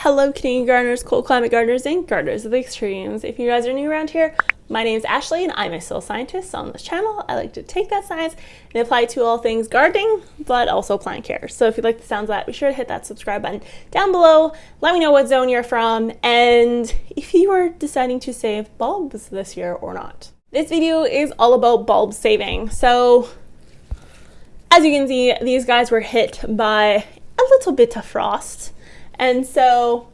Hello Canadian gardeners, cold climate gardeners, and gardeners of the extremes. If you guys are new around here, my name is Ashley and I'm a soil scientist. On this channel, I like to take that science and apply it to all things gardening, but also plant care. So if you like the sounds of that, be sure to hit that subscribe button down below. Let me know what zone you're from and if you are deciding to save bulbs this year or not. This video is all about bulb saving. So as you can see, these guys were hit by a little bit of frost. And so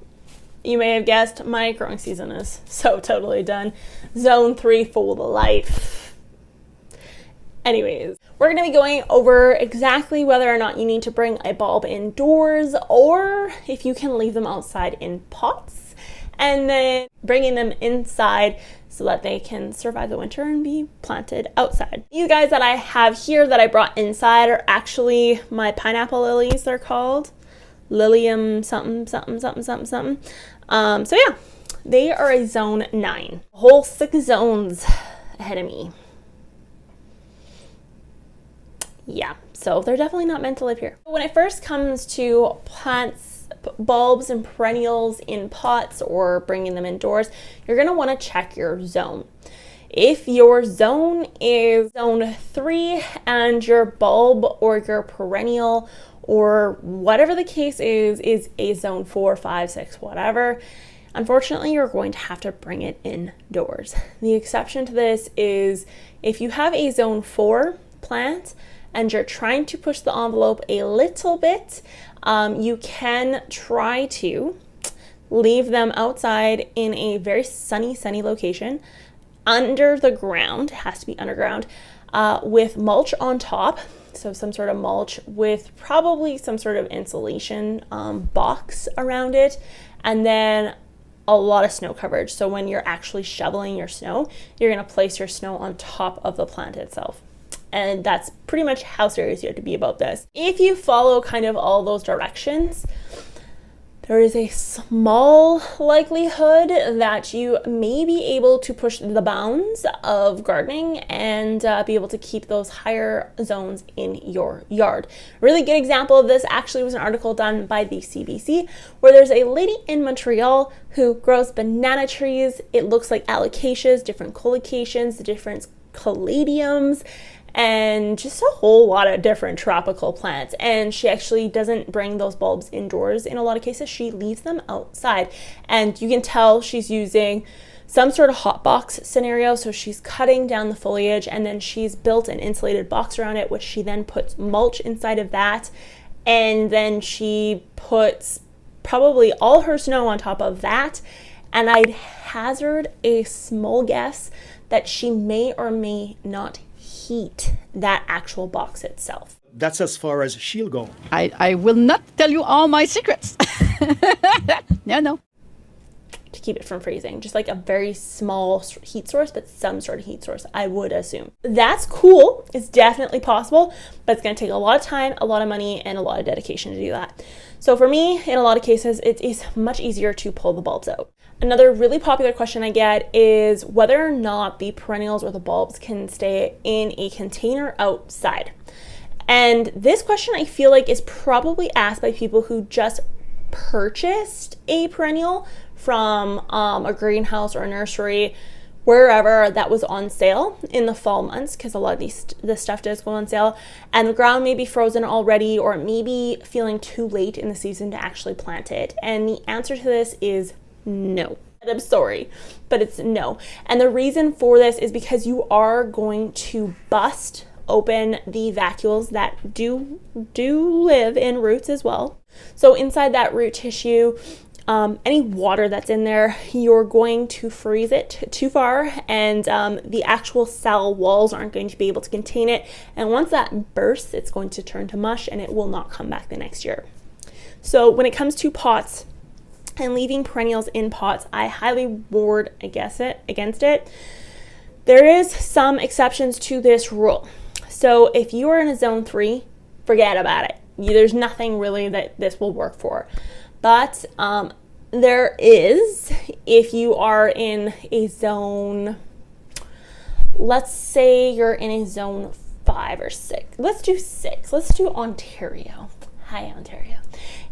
you may have guessed my growing season is so totally done. Zone 3 for life. Anyways, we're going to be going over exactly whether or not you need to bring a bulb indoors or if you can leave them outside in pots, and then bringing them inside so that they can survive the winter and be planted outside. These guys that I have here that I brought inside are actually my pineapple lilies, they're called. Lilium something. So yeah, they are a zone 9. A whole 6 zones ahead of me. Yeah, so they're definitely not meant to live here. When it first comes to plants, bulbs and perennials in pots or bringing them indoors, you're gonna wanna check your zone. If your zone is zone 3 and your bulb or your perennial or whatever the case is a zone 4, 5, 6, whatever, unfortunately, you're going to have to bring it indoors. The exception to this is if you have a zone 4 plant and you're trying to push the envelope a little bit, you can try to leave them outside in a very sunny location under the ground. It has to be underground, with mulch on top. So some sort of mulch with probably some sort of insulation box around it, and then a lot of snow coverage. So when you're actually shoveling your snow, you're going to place your snow on top of the plant itself. And that's pretty much how serious you have to be about this. If you follow kind of all those directions, there is a small likelihood that you may be able to push the bounds of gardening and be able to keep those higher zones in your yard. A really good example of this actually was an article done by the CBC where there's a lady in Montreal who grows banana trees. It looks like alocasias, different colocations, the different caladiums, and just a whole lot of different tropical plants. And she actually doesn't bring those bulbs indoors in a lot of cases. She leaves them outside, and you can tell she's using some sort of hot box scenario. So she's cutting down the foliage and then she's built an insulated box around it, which she then puts mulch inside of that, and then she puts probably all her snow on top of that. And I'd hazard a small guess that she may or may not heat that actual box itself. That's as far as she'll go. I will not tell you all my secrets. No. To keep it from freezing, just like a very small heat source, but some sort of heat source, I would assume. That's cool. It's definitely possible, but it's going to take a lot of time, a lot of money, and a lot of dedication to do that. So for me, in a lot of cases, it is much easier to pull the bulbs out. Another really popular question I get is whether or not the perennials or the bulbs can stay in a container outside. And this question I feel like is probably asked by people who just purchased a perennial from a greenhouse or a nursery, wherever that was on sale in the fall months, because a lot of this stuff does go on sale, and the ground may be frozen already or it may be feeling too late in the season to actually plant it. And the answer to this is no. I'm sorry, but it's no. And the reason for this is because you are going to bust open the vacuoles that do live in roots as well. So inside that root tissue, any water that's in there, you're going to freeze it too far, and the actual cell walls aren't going to be able to contain it. And once that bursts, it's going to turn to mush and it will not come back the next year. So when it comes to pots and leaving perennials in pots, I highly ward against it. There is some exceptions to this rule. So if you are in a zone 3, forget about it. There's nothing really that this will work for. But there is, if you are in a zone, let's say you're in a zone 5 or 6. Let's do 6. Let's do Ontario. Hi, Ontario.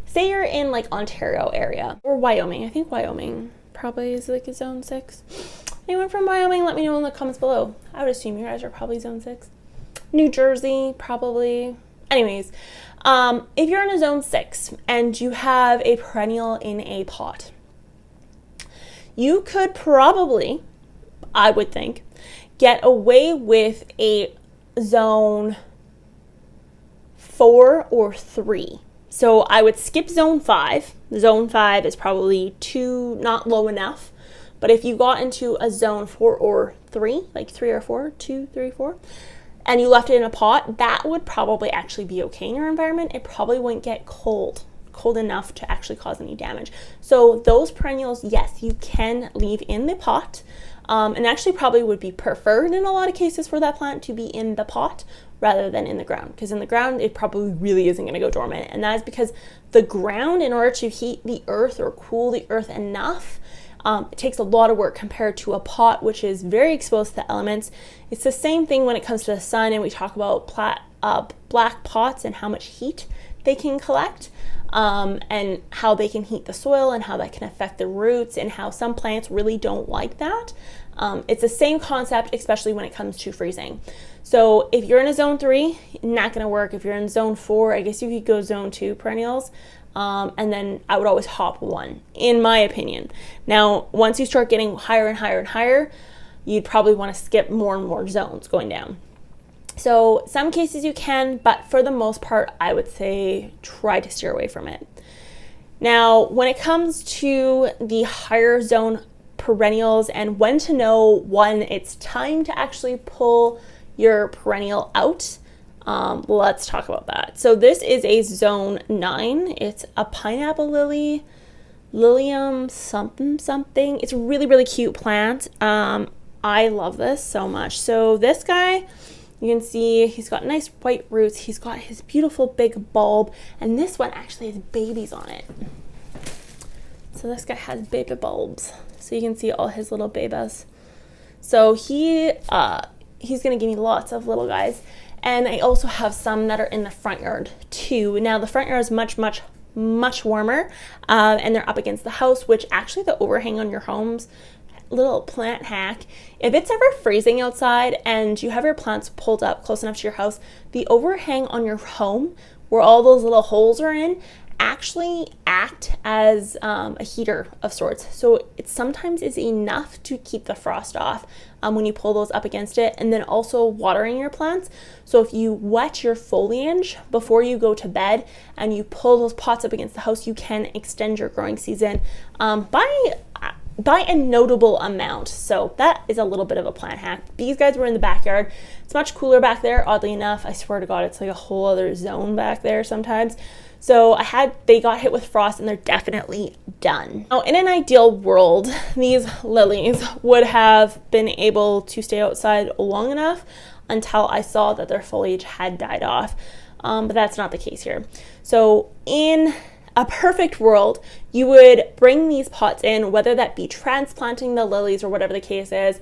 say you're in like Ontario area or Wyoming. I think Wyoming probably is like a zone 6. Anyone from Wyoming, let me know in the comments below. I would assume you guys are probably zone 6. New Jersey, probably. Anyways, if you're in a zone 6 and you have a perennial in a pot, you could probably, I would think, get away with a zone 4 or 3. So I would skip zone 5. Zone 5 is probably not low enough. But if you got into a zone 4 or 3, like 3 or 4, 2, 3, 4, and you left it in a pot, that would probably actually be okay in your environment. It probably wouldn't get cold enough to actually cause any damage. So those perennials, yes, you can leave in the pot, and actually probably would be preferred in a lot of cases for that plant to be in the pot rather than in the ground, because in the ground it probably really isn't going to go dormant, and that is because the ground, in order to heat the earth or cool the earth enough, it takes a lot of work compared to a pot, which is very exposed to the elements. It's the same thing when it comes to the sun, and we talk about black pots and how much heat they can collect, and how they can heat the soil and how that can affect the roots, and how some plants really don't like that. It's the same concept, especially when it comes to freezing. So if you're in a zone 3, not going to work. If you're in zone 4, I guess you could go zone 2 perennials. And then I would always hop 1, in my opinion. Now, once you start getting higher and higher and higher, you'd probably want to skip more and more zones going down. So some cases you can, but for the most part, I would say try to steer away from it. Now, when it comes to the higher zone perennials and when to know when it's time to actually pull your perennial out, let's talk about that. So this is a zone 9. It's a pineapple lily, Lilium something. It's a really, really cute plant. I love this so much. So this guy, you can see he's got nice white roots. He's got his beautiful big bulb, and this one actually has babies on it. So this guy has baby bulbs. So you can see all his little babies. So he's gonna give me lots of little guys. And I also have some that are in the front yard too. Now the front yard is much, much, much warmer, and they're up against the house, which actually the overhang on your homes, little plant hack, if it's ever freezing outside and you have your plants pulled up close enough to your house, the overhang on your home where all those little holes are in actually act as a heater of sorts. So it sometimes is enough to keep the frost off when you pull those up against it, and then also watering your plants. So if you wet your foliage before you go to bed and you pull those pots up against the house, you can extend your growing season by a notable amount. So that is a little bit of a plant hack. These guys were in the backyard. It's much cooler back there, oddly enough. I swear to God, it's like a whole other zone back there sometimes. So they got hit with frost and they're definitely done. Now, in an ideal world, these lilies would have been able to stay outside long enough until I saw that their foliage had died off. But that's not the case here. So in a perfect world, you would bring these pots in, whether that be transplanting the lilies or whatever the case is,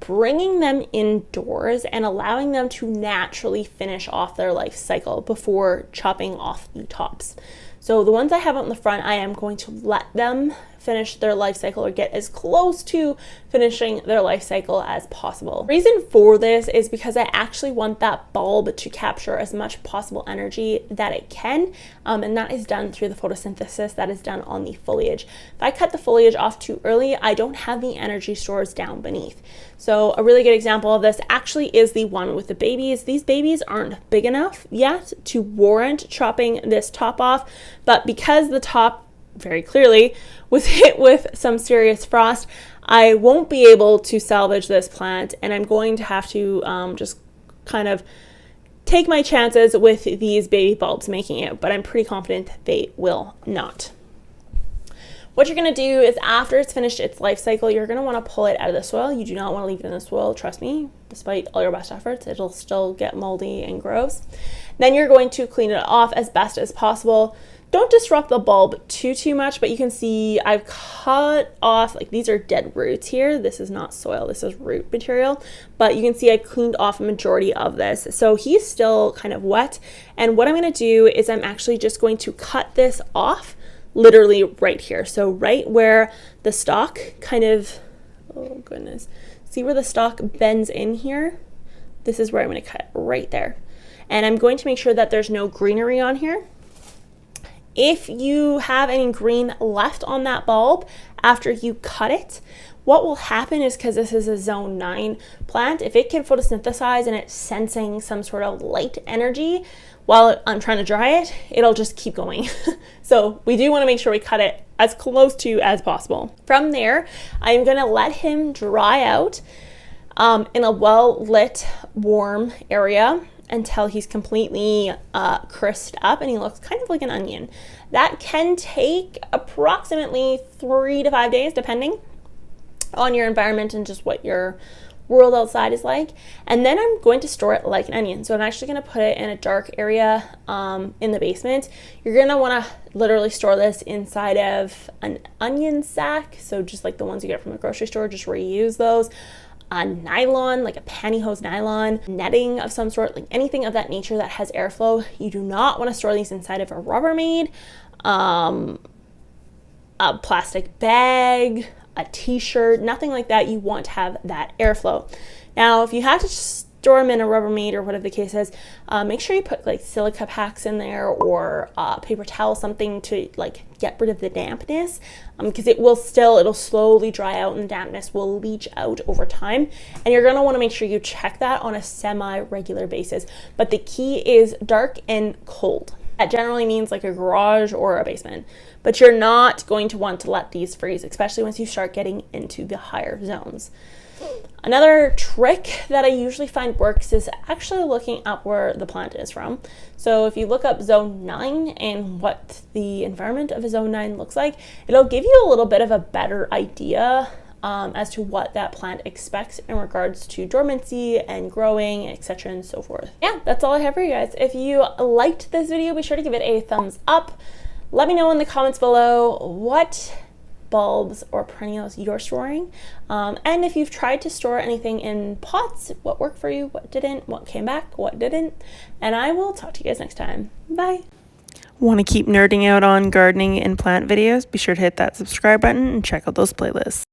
bringing them indoors and allowing them to naturally finish off their life cycle before chopping off the tops. So the ones I have out in the front, I am going to let them finish their life cycle or get as close to finishing their life cycle as possible. The reason for this is because I actually want that bulb to capture as much possible energy that it can, and that is done through the photosynthesis that is done on the foliage. If I cut the foliage off too early, I don't have the energy stores down beneath. So a really good example of this actually is the one with the babies. These babies aren't big enough yet to warrant chopping this top off, but because the top very clearly was hit with some serious frost, I won't be able to salvage this plant, and I'm going to have to just kind of take my chances with these baby bulbs making it, but I'm pretty confident they will not. What you're going to do is after it's finished its life cycle, you're going to want to pull it out of the soil. You do not want to leave it in the soil, trust me. Despite all your best efforts, it'll still get moldy and gross. Then you're going to clean it off as best as possible. Don't disrupt the bulb too much, but you can see I've cut off, like these are dead roots here. This is not soil, this is root material, but you can see I cleaned off a majority of this. So he's still kind of wet. And what I'm gonna do is I'm actually just going to cut this off literally right here. So right where the stalk kind of, oh goodness, see where the stalk bends in here? This is where I'm gonna cut right there. And I'm going to make sure that there's no greenery on here. If you have any green left on that bulb after you cut it, what will happen is, because this is a zone 9 plant, if it can photosynthesize and it's sensing some sort of light energy while I'm trying to dry it, it'll just keep going. So we do want to make sure we cut it as close to as possible. From there, I'm going to let him dry out in a well-lit, warm area until he's completely crisped up and he looks kind of like an onion. That can take approximately 3 to 5 days, depending on your environment and just what your world outside is like. And then I'm going to store it like an onion. So I'm actually going to put it in a dark area in the basement. You're going to want to literally store this inside of an onion sack. So just like the ones you get from the grocery store, just reuse those. A nylon, like a pantyhose nylon, netting of some sort, like anything of that nature that has airflow. You do not want to store these inside of a Rubbermaid, a plastic bag, a t-shirt, nothing like that. You want to have that airflow. Now, if you have to store them in a Rubbermaid or whatever the case is, make sure you put like silica packs in there or paper towel, something to like get rid of the dampness, because it'll slowly dry out and the dampness will leach out over time. And you're gonna wanna make sure you check that on a semi-regular basis. But the key is dark and cold. That generally means like a garage or a basement, but you're not going to want to let these freeze, especially once you start getting into the higher zones. Another trick that I usually find works is actually looking up where the plant is from. So if you look up zone 9 and what the environment of a zone 9 looks like, it'll give you a little bit of a better idea as to what that plant expects in regards to dormancy and growing, etc. and so forth. Yeah, that's all I have for you guys. If you liked this video, be sure to give it a thumbs up. Let me know in the comments below what bulbs or perennials you're storing, and if you've tried to store anything in pots, what worked for you, what didn't, what came back, what didn't. And I will talk to you guys next time. Bye. Want to keep nerding out on gardening and plant videos? Be sure to hit that subscribe button and check out those playlists.